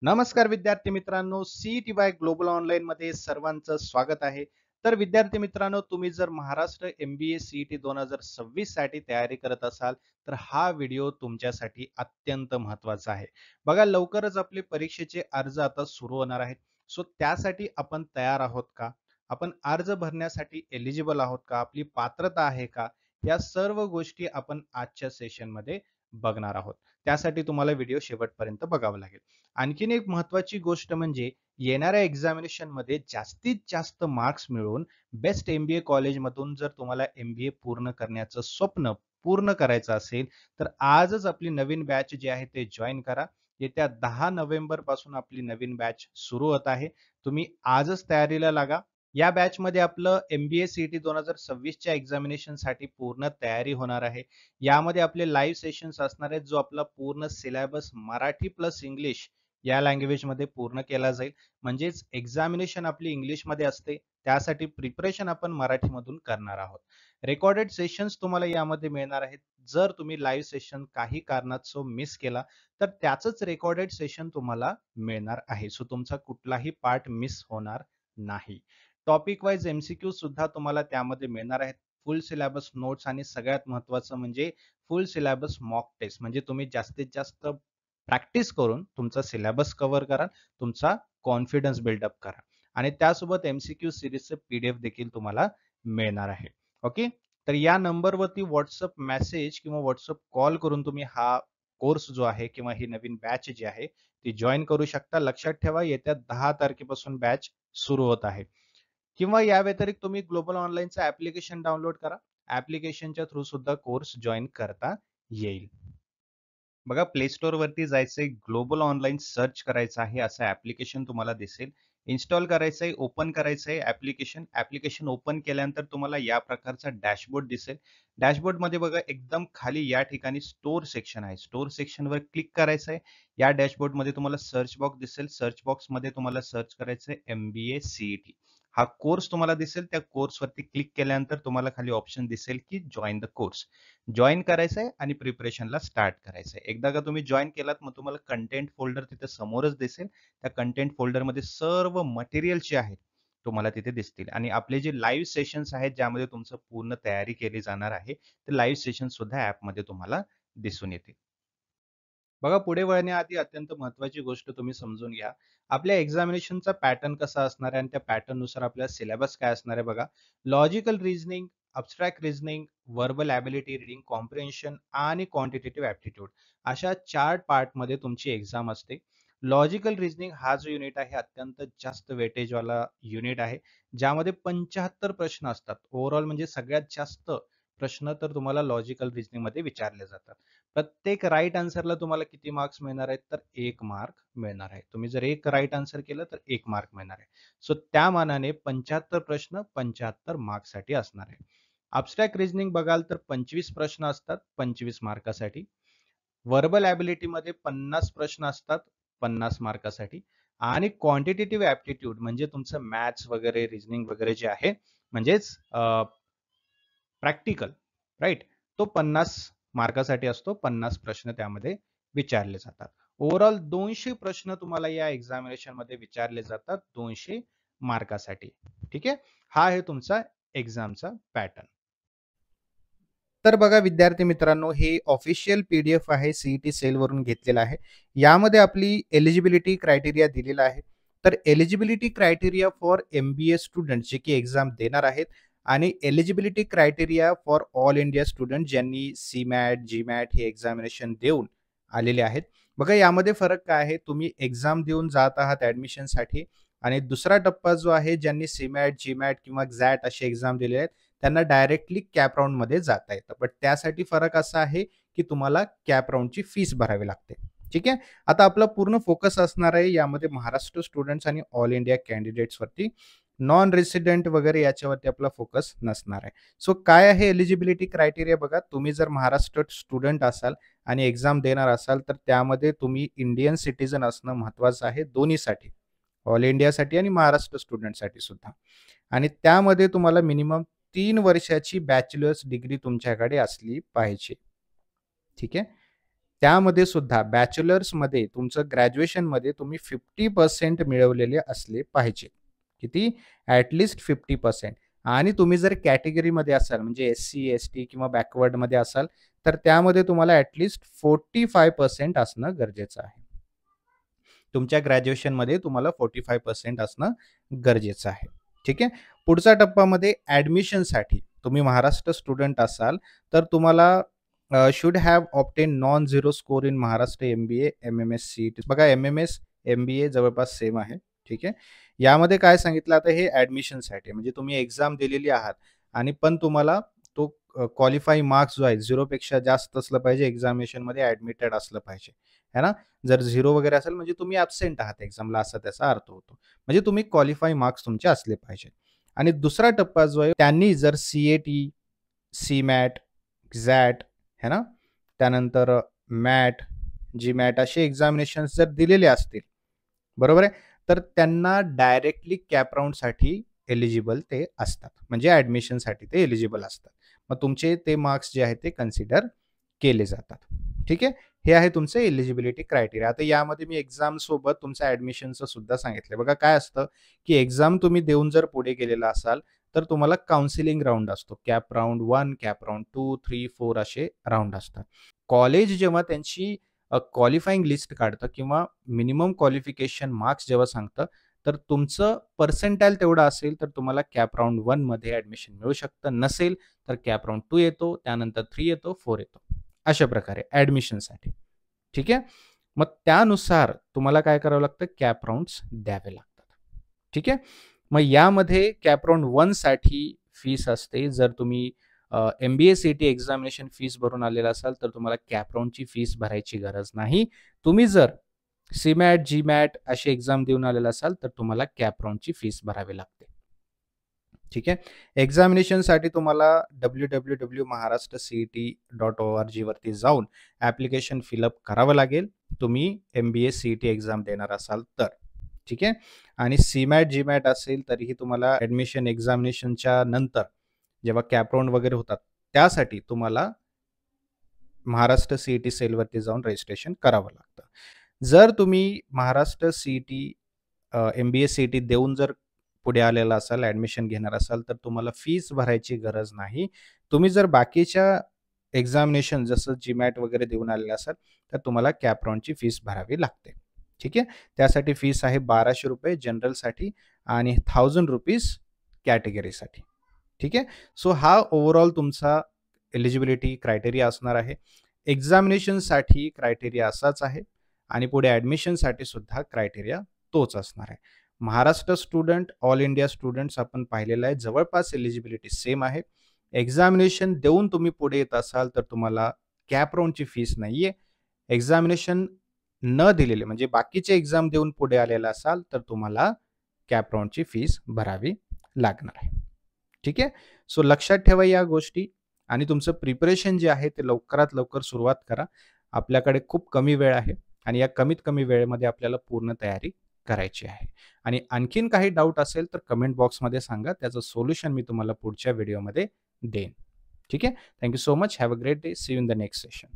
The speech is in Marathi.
नमस्कार विद्यार्थी मित्रांनो, सीईटी बाय ग्लोबल ऑनलाईन मध्ये सर्वांचं स्वागत आहे. तर विद्यार्थी मित्रांनो, तुम्ही जर महाराष्ट्र MBA सीईटी 2026 साठी तयारी करत असाल, तर हा व्हिडिओ तुमच्यासाठी अत्यंत महत्त्वाचा आहे. बघा, लवकरच आपले परीक्षेचे अर्ज आता सुरू होणार आहेत. सो त्यासाठी आपण तयार आहोत का? आपण अर्ज भरण्यासाठी एलिजिबल आहोत का? आपली पात्रता आहे का? या सर्व गोष्टी आपण आजच्या सेशनमध्ये बघणार आहोत. त्यासाठी तुम्हाला व्हिडिओ शेवटपर्यंत बघावा लागेल. आणखीन एक महत्त्वाची गोष्ट म्हणजे येणाऱ्या एक्झामिनेशनमध्ये जास्तीत जास्त मार्क्स मिळवून बेस्ट MBA कॉलेजमधून जर तुम्हाला MBA पूर्ण करण्याचं स्वप्न पूर्ण करायचं असेल, तर आजच आपली नवीन बॅच जी आहे ते जॉइन करा. येत्या 10 नोव्हेंबर पासून आपली नवीन बॅच सुरू होत आहे. तुम्ही आजच तयारीला लागा. या बॅचमध्ये आपलं MBA CET 2026 च्या एक्झामिनेशनसाठी पूर्ण तयारी होणार आहे. यामध्ये आपले लाईव्ह सेशन्स असणार आहेत, जो आपला पूर्ण सिलेबस मराठी प्लस इंग्लिश या लँग्वेजमध्ये पूर्ण केला जाईल. म्हणजेच एक्झामिनेशन आपली इंग्लिशमध्ये असते, त्यासाठी प्रिपरेशन आपण मराठीमधून करणार आहोत. रेकॉर्डेड सेशन्स तुम्हाला यामध्ये मिळणार आहेत. जर तुम्ही लाईव्ह सेशन काही कारणास्तव मिस केला, तर त्याचंच रेकॉर्डेड सेशन तुम्हाला मिळणार आहे. सो तुमचा कुठलाही पार्ट मिस होणार नाही. टॉपिक वाईज MCQ सुद्धा तुम्हाला त्यामध्ये मिळणार आहेत. फुल सिलेबस नोट्स आणि सगळ्यात महत्त्वाचं म्हणजे फुल सिलेबस मॉक टेस्ट, म्हणजे तुम्ही जास्तीत जास्त प्रॅक्टिस करून तुमचा सिलेबस कव्हर करा, तुमचा कॉन्फिडन्स बिल्डअप करा आणि त्यासोबत MCQ सीरीजचे PDF देखील तुम्हाला मिळणार आहे. ओके. तर या नंबरवरती WhatsApp मेसेज किंवा WhatsApp कॉल करून तुम्ही हा कोर्स जो आहे किंवा ही नवीन बॅच जी आहे ती जॉइन करू शकता. लक्षात ठेवा, येत्या 10 तारखेपासून बॅच सुरू होत आहे. किंवा या व्यतिरिक्त तुम्ही ग्लोबल ऑनलाईनचं ऍप्लिकेशन डाउनलोड करा. ऍप्लिकेशनच्या थ्रू सुद्धा कोर्स जॉइन करता येईल. बघा, प्ले स्टोअर वरती जायचंय, ग्लोबल ऑनलाईन सर्च करायचं आहे, असं ऍप्लिकेशन तुम्हाला दिसेल. इन्स्टॉल करायचंय, ओपन करायचंय ऍप्लिकेशन. ऍप्लिकेशन ओपन केल्यानंतर तुम्हाला या प्रकारचा डॅशबोर्ड दिसेल. डॅशबोर्ड मध्ये बघा, एकदम खाली या ठिकाणी स्टोअर सेक्शन आहे. स्टोअर सेक्शनवर क्लिक करायचंय. या डॅशबोर्ड मध्ये तुम्हाला सर्च बॉक्स दिसेल. सर्च बॉक्स मध्ये तुम्हाला सर्च करायचंय MBA CET. हा कोर्स तुम्हाला दिसेल. त्या कोर्सवरती क्लिक केल्यानंतर तुम्हाला खाली ऑप्शन दिसेल की जॉईन द कोर्स. जॉइन करायचंय आणि प्रिपरेशनला स्टार्ट करायचंय. एकदा का तुम्ही जॉइन केलात, मग तुम्हाला कंटेंट फोल्डर तिथे समोरच दिसेल. त्या कंटेंट फोल्डरमध्ये सर्व मटेरियल जे आहेत तुम्हाला तिथे दिसतील आणि आपले जे लाईव्ह सेशन्स आहेत, ज्यामध्ये तुमचं पूर्ण तयारी केली जाणार आहे, ते लाईव्ह सेशन सुद्धा ॲपमध्ये तुम्हाला दिसून येतील. बघा, पुढे वळण्याआधी अत्यंत महत्त्वाची गोष्ट तुम्ही समजून घ्या. आपल्या एक्झामिनेशनचा पॅटर्न कसा असणार आहे आणि त्या पॅटर्ननुसार आपला सिलेबस काय असणार आहे बघा. Logical reasoning, abstract reasoning, verbal ability, reading comprehension आणि क्वांटिटेटिव्ह ॲप्टिट्यूड अशा 4 पार्टमध्ये तुमची एक्झाम असते. लॉजिकल रिझनिंग हा जो युनिट आहे अत्यंत जास्त वेटेजवाला युनिट आहे, ज्यामध्ये 75 प्रश्न असतात. ओव्हरऑल म्हणजे सगळ्यात जास्त प्रश्न तर तुम्हाला लॉजिकल रिझनिंगमध्ये विचारले जातात. प्रत्येक राईट आन्सरला तुम्हाला किती मार्क्स मिळणार आहेत, तर 1 मार्क मिळणार आहे. तुम्ही जर एक राईट आन्सर केलं तर 1 मार्क मिळणार आहे. सो त्या मानाने 75 प्रश्न 75 मार्क्ससाठी असणार आहे. अब्स्ट्रॅक्ट रिझनिंग बघाल तर 25 प्रश्न असतात 25 मार्कासाठी. व्हर्बल ॲबिलिटीमध्ये 50 प्रश्न असतात 50 मार्कासाठी आणि क्वांटिटेटिव्ह ॲप्टिट्यूड म्हणजे तुमचं मॅथ्स वगैरे, रिझनिंग वगैरे जे आहे, म्हणजेच प्रॅक्टिकल, राईट, तो 50 मार्कासाठी असतो. 50 प्रश्न त्यामध्ये विचारले जातात. ओव्हरऑल 200 प्रश्न तुम्हाला या एक्झामिनेशन मध्ये विचारले जातात 200 मार्कासाठी. ठीक आहे. हा आहे तुमचा एक्झामचा पॅटर्न. तर बघा विद्यार्थी मित्रांनो, हे ऑफिशियल PDF आहे, CET सेल वरून घेतलेला आहे. यामध्ये आपली एलिजिबिलिटी क्रायटेरिया दिलेला आहे. तर eligibility criteria for MBA student जे की एक्झाम देणार आहेत आणि eligibility criteria for all India student ज्यांनी CMAT, GMAT हे एक्झामिनेशन देऊन आलेले आहेत. बघा, यामध्ये फरक काय आहे, तुम्ही एक्झाम देऊन जात आहात ॲडमिशनसाठी आणि दुसरा टप्पा जो आहे, ज्यांनी CMAT, GMAT किंवा XAT असे एक्झाम दिले आहेत, त्यांना डायरेक्टली कॅप राउंडमध्ये जाता येतं. बट त्यासाठी फरक असा आहे, की तुम्हाला कॅप राउंडची फीस भरावी लागते. ठीक आहे. आता आपला पूर्ण फोकस असणार आहे यामध्ये महाराष्ट्र स्टुडंट्स आणि ऑल इंडिया कॅन्डिडेट्सवरती. नॉन रेसिडेंट वगैरे याच्यावरती आपला फोकस नसणार आहे. सो काय आहे एलिजिबिलिटी क्रायटेरिया बघा. तुम्ही जर महाराष्ट्र स्टुडंट असाल आणि एक्झाम देणार असाल, तर त्यामध्ये तुम्ही इंडियन सिटिझन असणं महत्त्वाचं आहे दोन्हीसाठी. ऑल इंडियासाठी आणि महाराष्ट्र स्टुडंटसाठी सुद्धा. आणि त्यामध्ये तुम्हाला मिनिमम 3 वर्षाची बॅचलर्स डिग्री तुमच्याकडे असली पाहिजे. ठीक आहे. त्यामध्ये सुद्धा बॅचलर्समध्ये तुमचं ग्रॅज्युएशनमध्ये तुम्ही 50% मिळवलेले असले पाहिजे. किती? At least 50%. आणि तुम्ही जर कॅटेगरीमध्ये असाल म्हणजे एस-सी, एस-टी किंवा बॅकवर्डमध्ये असाल, तर त्यामध्ये तुम्हाला ॲट लीस्ट 45% असणं गरजेचं आहे. तुमच्या ग्रॅज्युएशनमध्ये तुम्हाला 45% असणं गरजेचं आहे. ठीक आहे. पुढचा टप्पामध्ये ॲडमिशनसाठी तुम्ही महाराष्ट्र स्टुडंट असाल, तर तुम्हाला should have obtain non zero score in Maharashtra MBA, M-M-S, CET. बघा एम-एम-एस, एम-बी-ए जवळपास सेम आहे. ठीक आहे. यामध्ये काय सांगितलं आता हे ॲडमिशनसाठी म्हणजे तुम्ही एक्झाम दिलेली आहात आणि पण तुम्हाला तो क्वालिफाइंग मार्क्स जो आहे 0 पेक्षा जास्त असलं पाहिजे, एक्झामिनेशनमध्ये ॲडमिटेड असलं पाहिजे. आहे ना? जर 0 वगैरे असेल म्हणजे तुम्ही ॲब्सेंट आहात एक्झामला असा त्याचा अर्थ होतो. म्हणजे तुम्ही क्वालिफाइंग मार्क्स तुमचे असले पाहिजे. आणि दुसरा टप्पा जो आहे त्यांनी जर सी-ए-टी, सी-मॅट, एक्झॅट है ना? त्यानंतर मॅट, जी-मॅट असे एक्झामिनेशन्स जर दिलेले असतील, बरोबर आहे? तर त्यांना डायरेक्टली कॅप राउंडसाठी एलिजिबल ते असतात. म्हणजे ॲडमिशनसाठी ते एलिजिबल असतात. मग तुमचे ते मार्क्स जे आहेत ते कन्सिडर केले जातात. ठीक आहे? हे आहे तुमचं एलिजिबिलिटी क्रायटेरिया. आता यामध्ये मी एक्झाम सोबत तुमचं ॲडमिशनचं सुद्धा सांगितलंय. बघा काय असतं, की एक्झाम तुम्ही देऊन जर पुढे गेलेला असाल, तर तुम्हाला काउन्सिलिंग राउंड असतो. कॅप राउंड 1, कॅप राउंड 2, 3, 4 असे राउंड असतात. कॉलेज जेव्हा त्यांची क्वालिफाइंग लिस्ट काढतं किंवा मिनिमम क्वालिफिकेशन मार्क्स जेव्हा सांगतं, तर तुमचं पर्सेंटाइल तेवढं असेल, तर तुम्हाला कॅप राउंड 1 मध्ये ॲडमिशन मिळू शकतं. नसेल, तर कॅप राउंड 2 येतो, त्यानंतर 3 येतो, 4 येतो. अशा प्रकारे ॲडमिशनसाठी. ठीक आहे. मग त्यानुसार तुम्हाला काय करावं लागतं, कॅप राउंड्स द्यावे लागतात. ठीक आहे. मग यामध्ये कॅप राउंड 1 साठी फीस असते. जर तुम्ही एम-बी-ए, सी-ई-टी एक्झामिनेशन फीस भरून आलेला असाल, तर तुम्हाला कॅप राउंडची फीस भरायची गरज नाही. तुम्ही जर सी-मॅट, जी-मॅट अशी एक्झाम देऊन आलेला असाल, तर तुम्हाला कॅप राउंडची फीस भरावी लागते. ठीक आहे. एक्झामिनेशनसाठी तुम्हाला www.maharashtraceet.org वरती जाऊन ॲप्लिकेशन फिलअप करावं लागेल. तुम्ही एम-बी-ए, सी-ई-टी एक्झाम देणार असाल तर. ठीक आहे. आणि सी-मॅट, जी-मॅट असेल तरीही तुम्हाला ॲडमिशन एक्झामिनेशनच्या नंतर जेव्हा कॅप राउंड वगैरे होतात, त्यासाठी तुम्हाला महाराष्ट्र सी-ई-टी सेलवरती जाऊन रजिस्ट्रेशन करावं लागतं. जर तुम्ही महाराष्ट्र सी-ई-टी एम-बी-ए, सी-ई-टी देऊन जर पुढे आलेला असाल, ॲडमिशन घेणार असाल, तर तुम्हाला फीस भरायची गरज नाही. तुम्ही जर बाकीच्या एक्झामिनेशन जसं जी-मॅट वगैरे देऊन आलेले असाल, तर तुम्हाला कॅप राउंडची फीस भरावी लागते. ठीक आहे. त्यासाठी फीस आहे ₹1200 जनरलसाठी आणि ₹1000 कॅटेगरीसाठी. ठीक आहे. सो हा ओव्हरऑल तुमचा एलिजिबिलिटी क्रायटेरिया असणार आहे. एक्झामिनेशनसाठी क्रायटेरिया असाच आहे आणि पुढे ॲडमिशनसाठी सुद्धा क्रायटेरिया तोच असणार आहे. Maharashtra student, all India students आपण पाहिलेलं आहे. जवळपास एलिजिबिलिटी सेम आहे. एक्झामिनेशन देऊन तुम्ही पुढे येत असाल, तर तुम्हाला कॅप राउंडची फीस नाहीये. एक्झामिनेशन न दिलेले म्हणजे बाकीचे एक्झाम देऊन पुढे आलेला असाल, तर तुम्हाला कॅप राउंडची फीस भरावी लागणार आहे. ठीक आहे. सो लक्षात ठेवा या गोष्टी आणि तुमचं प्रिपरेशन जे आहे ते लवकरात लवकर सुरुवात करा. आपल्याकडे खूप कमी वेळ आहे आणि या कमीत कमी वेळेमध्ये आपल्याला पूर्ण तयारी करायची आहे. आणि आणखीन काही डाऊट असेल तर कमेंट बॉक्समध्ये सांगा. त्याचं सोल्युशन मी तुम्हाला पुढच्या व्हिडिओमध्ये देईन. ठीक आहे. Thank you so much. Have a great day. See you in the next session.